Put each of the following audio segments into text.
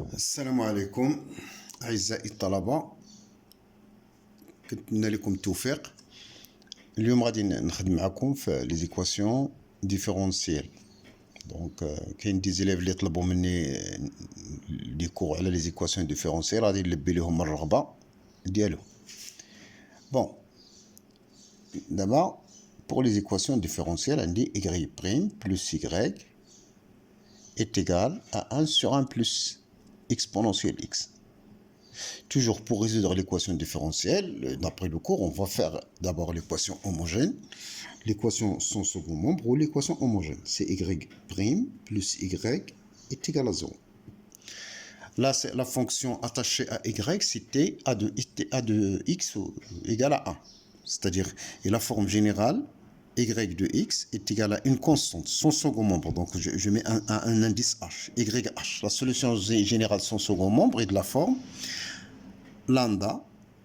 السلام عليكم أعزائي الطلبة، كنتمنى لكم التوفيق. اليوم غادي نخدم معكم في لي زيكواسيون ديفيرونسيال. دونك كاين دي زيليف اللي طلبوا مني دي كور على لي زيكواسيون ديفيرونسيال، غادي نلبي لهم الرغبة ديالهم. بون دابا pour les équations différentielles, on dit y' plus y est égal à 1 sur 1 plus exponentielle x. Toujours pour résoudre l'équation différentielle, d'après le cours, on va faire d'abord l'équation homogène, l'équation sans second membre ou l'équation homogène. C'est y' plus y est égal à 0. Là, c'est la fonction attachée à y, c'était a de x égale à 1. C'est-à-dire, et la forme générale, y de x est égal à une constante sans second membre. Donc, je mets un indice h, yh. La solution générale sans second membre est de la forme lambda,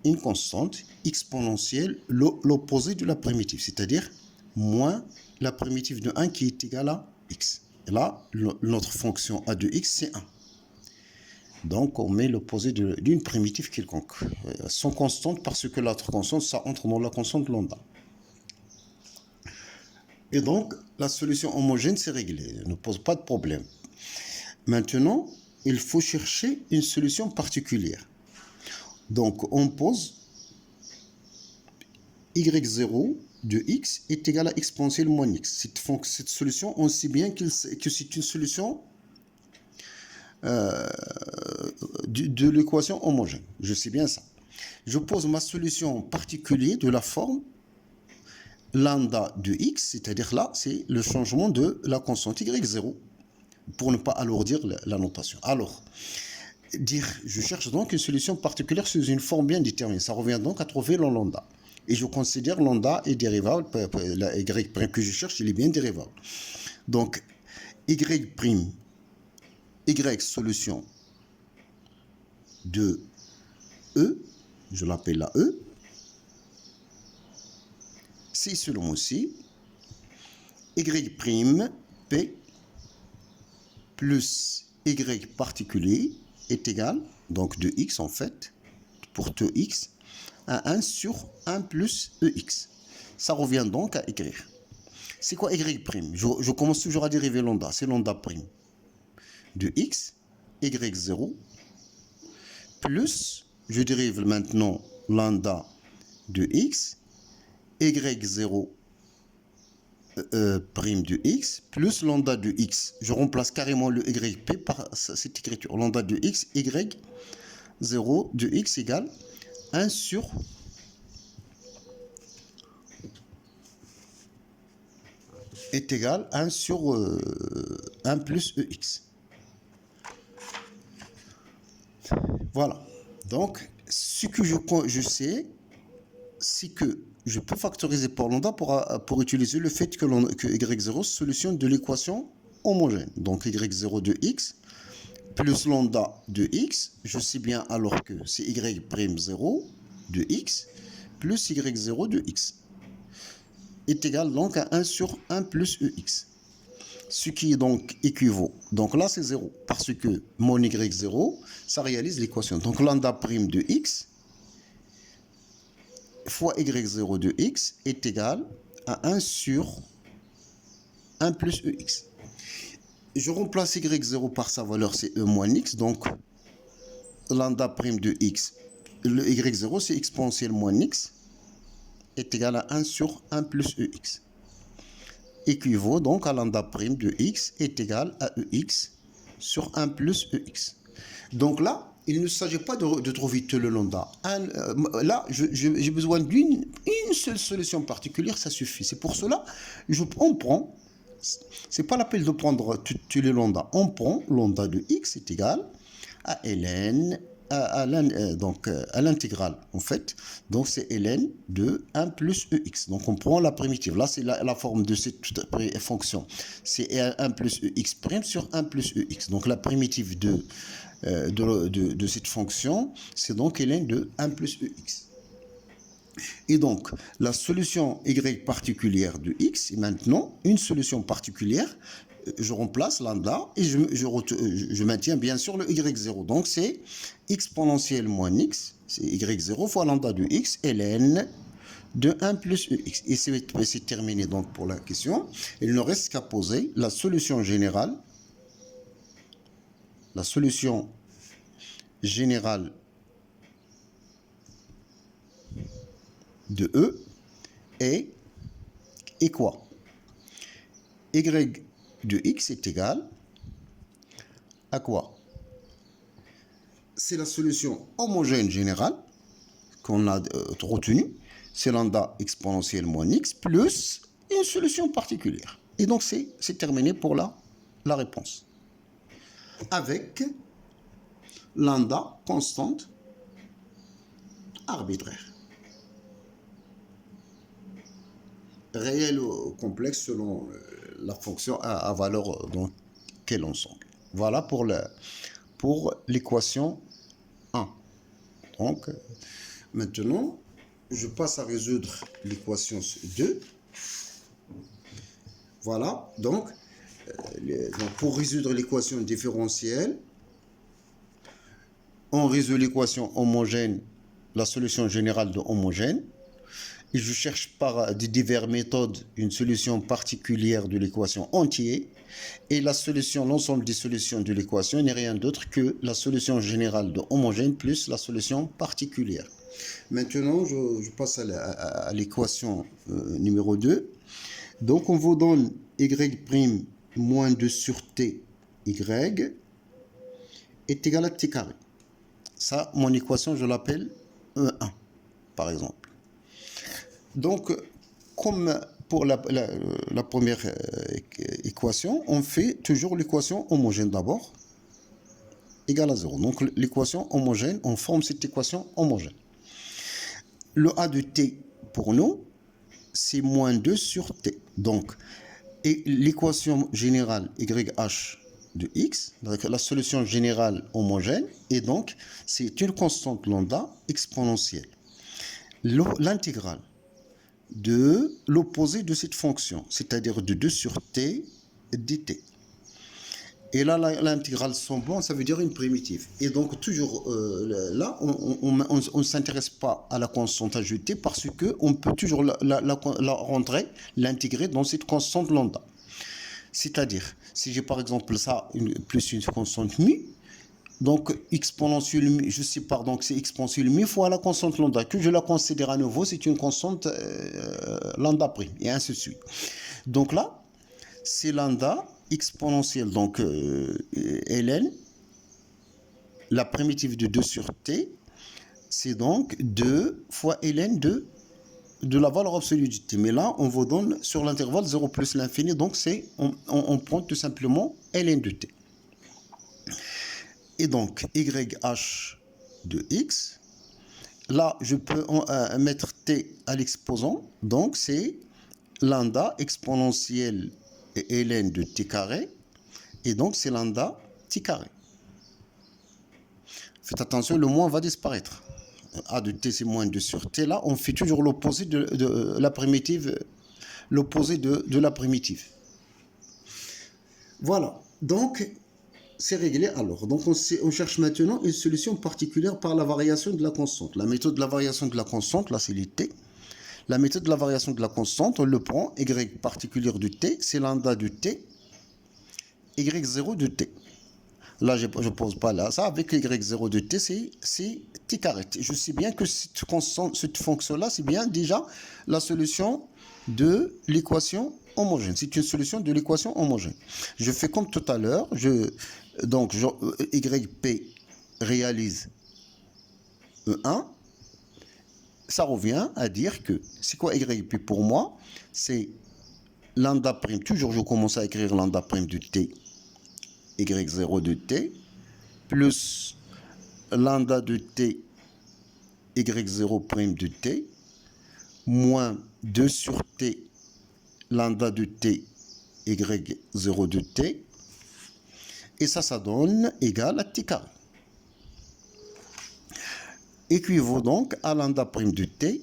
une constante exponentielle, l'opposé de la primitive, c'est-à-dire moins la primitive de 1 qui est égale à x. Et là, notre fonction a de x, c'est 1. Donc, on met l'opposé d'une primitive quelconque, sans constante, parce que l'autre constante, ça entre dans la constante lambda. Et donc, la solution homogène, c'est réglé, ne pose pas de problème. Maintenant, il faut chercher une solution particulière. Donc, on pose y0 de x est égal à exponentielle moins x. Cette solution, on sait bien que c'est une solution de l'équation homogène. Je sais bien ça. Je pose ma solution particulière de la forme lambda de x, c'est-à-dire là, c'est le changement de la constante y0, pour ne pas alourdir la notation. Alors, je cherche donc une solution particulière sous une forme bien déterminée. Ça revient donc à trouver le lambda. Et je considère lambda est dérivable, la y' que je cherche, il est bien dérivable. Donc, y' solution de E, je l'appelle la E, c'est selon aussi y' p plus y particulier est égal, donc de x en fait, pour tout x, à 1 sur 1 plus ex. Ça revient donc à écrire. C'est quoi y'? Je commence toujours à dériver lambda, c'est lambda prime de x, y0, plus, je dérive maintenant lambda de x, y0 prime de x, plus lambda de x. Je remplace carrément le yp par cette écriture. Lambda de x, y0 de x égale 1 sur est égal 1 sur 1 plus ex. Voilà. Donc, ce que je sais, c'est que je peux factoriser par lambda pour utiliser le fait que y0 est solution de l'équation homogène. Donc, y0 de x plus lambda de x, je sais bien alors que c'est y'0 de x plus y0 de x est égal donc à 1 sur 1 plus ex. Ce qui est donc équivaut. Donc là, c'est 0. Parce que mon y0, ça réalise l'équation. Donc lambda prime de x fois y0 de x est égal à 1 sur 1 plus ex. Je remplace y0 par sa valeur, c'est e moins x. Donc lambda prime de x, le y0, c'est exponentielle moins x, est égal à 1 sur 1 plus ex. Équivaut donc à lambda prime de x est égal à ex sur 1 plus ex. Donc là, il ne s'agit pas de trouver tout le lambda. Là, j'ai besoin d'une seule solution particulière, ça suffit. C'est pour cela on prend, c'est pas la peine de prendre tous les lambda. On prend lambda de x est égal à ln, à l'intégrale en fait. Donc c'est ln de 1 plus ex. Donc on prend la primitive. Là c'est la forme de cette fonction. C'est 1 plus ex prime sur 1 plus ex. Donc la primitive de cette fonction, c'est donc ln de 1 plus ex. Et donc la solution y particulière de x est maintenant une solution particulière je remplace lambda et je maintiens bien sûr le y0. Donc c'est exponentielle moins x, c'est y0 fois lambda de x, ln de 1 plus ux. Et c'est terminé donc pour la question. Il ne reste qu'à poser la solution générale. La solution générale de E est quoi? Y de x est égal à quoi? C'est la solution homogène générale qu'on a retenue. C'est lambda exponentielle moins x plus une solution particulière. Et donc, c'est terminé pour la réponse. Avec lambda constante arbitraire. Réel ou complexe selon la fonction à valeur dans quel ensemble. Voilà pour l'équation 1. Donc, maintenant, je passe à résoudre l'équation 2. Voilà, donc pour résoudre l'équation différentielle, on résout l'équation homogène, la solution générale de homogène. Et je cherche par diverses méthodes une solution particulière de l'équation entière. Et la solution, l'ensemble des solutions de l'équation n'est rien d'autre que la solution générale de homogène plus la solution particulière. Maintenant, je passe à l'équation numéro 2. Donc, on vous donne y' moins 2 sur t y est égal à t carré. Ça, mon équation, je l'appelle E1, par exemple. Donc, comme pour la première équation, on fait toujours l'équation homogène d'abord, égale à 0. Donc, l'équation homogène, on forme cette équation homogène. Le A de t, pour nous, c'est moins 2 sur t. Donc, et l'équation générale YH de x, la solution générale homogène, et donc, c'est une constante lambda exponentielle. L'intégrale de l'opposé de cette fonction, c'est-à-dire de 2 sur t dt. Et là, l'intégrale semblante, ça veut dire une primitive. Et donc, toujours là, on ne s'intéresse pas à la constante ajoutée parce qu'on peut toujours l'intégrer dans cette constante lambda. C'est-à-dire, si j'ai par exemple ça, plus une constante mu, donc exponentielle mu, je sépare donc c'est exponentielle mu fois la constante lambda, que je la considère à nouveau, c'est une constante lambda prime, et ainsi de suite. Donc là, c'est lambda exponentielle, donc ln, la primitive de 2 sur t, c'est donc 2 fois ln de la valeur absolue du t. Mais là, on vous donne sur l'intervalle 0 plus l'infini, donc on prend tout simplement ln de t. Et donc, YH de x, là, je peux mettre t à l'exposant, donc c'est lambda exponentielle et ln de t carré, et donc c'est lambda t carré. Faites attention, le moins va disparaître. A de t, c'est moins 2 sur t. Là, on fait toujours l'opposé de la primitive, l'opposé de la primitive. Voilà, donc c'est réglé alors. Donc on cherche maintenant une solution particulière par la variation de la constante. La méthode de la variation de la constante, là c'est les t. La méthode de la variation de la constante, on le prend, y particulière de t, c'est lambda de t, y0 de t. Là, je ne pose pas là. Ça, avec y0 de t, c'est t carré. Je sais bien que cette fonction-là, c'est bien déjà la solution de l'équation homogène. C'est une solution de l'équation homogène. Je fais comme tout à l'heure. Donc, yp réalise E1. Ça revient à dire que, c'est quoi yp pour moi? C'est lambda prime. Toujours, je commence à écrire lambda prime de t, y0 de t, plus lambda de t, y0 prime de t, moins 2 sur t, lambda de t, y0 de t, et ça donne égal à t carré. Équivaut donc à lambda prime de t,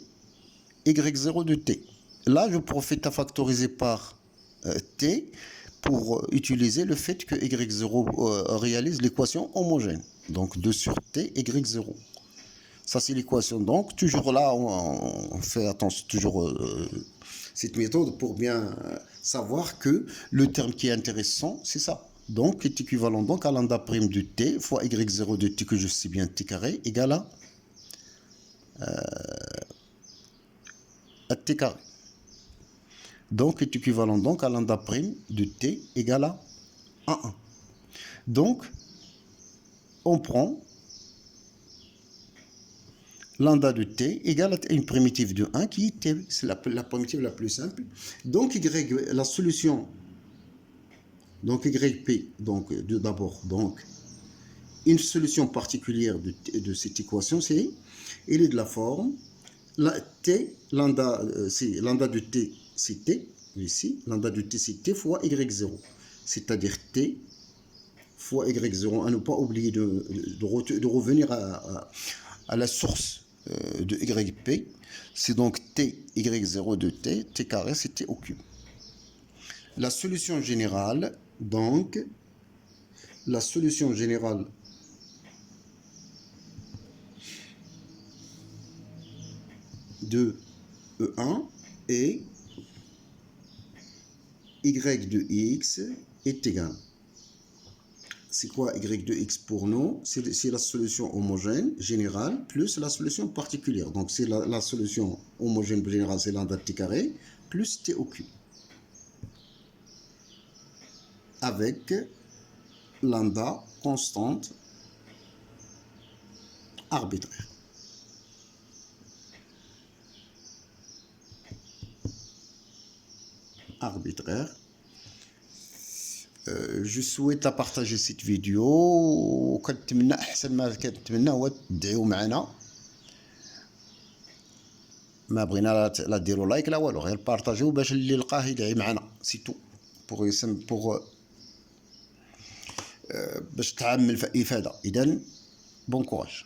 y0 de t. Là, je profite à factoriser par t pour utiliser le fait que y0 réalise l'équation homogène. Donc 2 sur t, y0. Ça, c'est l'équation. Donc, toujours là, on fait attention, toujours cette méthode pour bien savoir que le terme qui est intéressant, c'est ça. Donc, est équivalent donc à lambda prime de t fois y0 de t, que je sais bien t carré, égale à t carré. Donc, est équivalent donc à lambda prime de t égale à 1. Donc, on prend lambda de t égale à une primitive de 1 qui est t. C'est la primitive la plus simple. Donc, la solution, donc yp, donc d'abord, donc, une solution particulière de cette équation, elle est de la forme, t, lambda, lambda de t, c'est t, ici, lambda de t, c'est t fois y0. C'est-à-dire t fois y0, à ne pas oublier de revenir à la source de yp, c'est donc t, y0 de t, t carré, c'est t au cube. La solution générale, donc, la solution générale de E1 est y de x est égal. C'est quoi y de x pour nous? C'est la solution homogène générale plus la solution particulière. Donc, c'est la solution homogène générale, c'est lambda t carré plus t au cube. Avec lambda constante arbitraire. Je souhaite partager cette vidéo وكنتمنى احسن ما كنتمنى هو تدعيو معنا ما بغينا لا ديروا لايك لا والو غير بارطاجيو باش اللي لقاه يدعي معنا سي تو بوغ باش تعمل افاده اذا بون كوراج